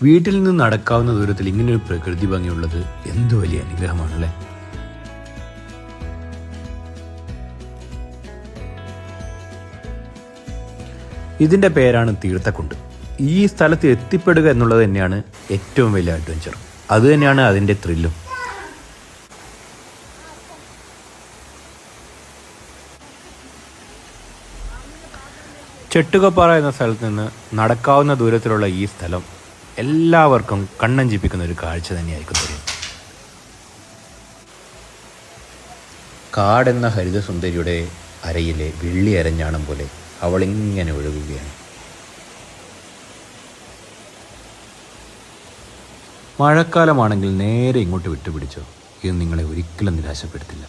വീട്ടിൽ നിന്ന് നടക്കാവുന്ന ദൂരത്തിൽ ഇങ്ങനൊരു പ്രകൃതി ഭംഗിയുള്ളത് എന്ത് വലിയ അനുഗ്രഹമാണല്ലേ. ഇതിൻ്റെ പേരാണ് തീർത്ഥക്കുണ്ട്. ഈ സ്ഥലത്ത് എത്തിപ്പെടുക എന്നുള്ളത് തന്നെയാണ് ഏറ്റവും വലിയ അഡ്വഞ്ചർ. അത് തന്നെയാണ് അതിൻ്റെ ത്രില്ലും. ചെട്ടുകപ്പാറ എന്ന സ്ഥലത്ത് നിന്ന് നടക്കാവുന്ന ദൂരത്തിലുള്ള ഈ സ്ഥലം എല്ലാവർക്കും കണ്ണഞ്ചിപ്പിക്കുന്ന ഒരു കാഴ്ച തന്നെയായിരിക്കും തരും. കാടെന്ന ഹരിതസുന്ദരിയുടെ അരയിലെ വെള്ളി അരഞ്ഞാണം പോലെ അവളിങ്ങനെ ഒഴുകുകയാണ്. മഴക്കാലമാണെങ്കിൽ നേരെ ഇങ്ങോട്ട് വിട്ടുപിടിച്ചോ, ഇത് നിങ്ങളെ ഒരിക്കലും നിരാശപ്പെടുത്തില്ല.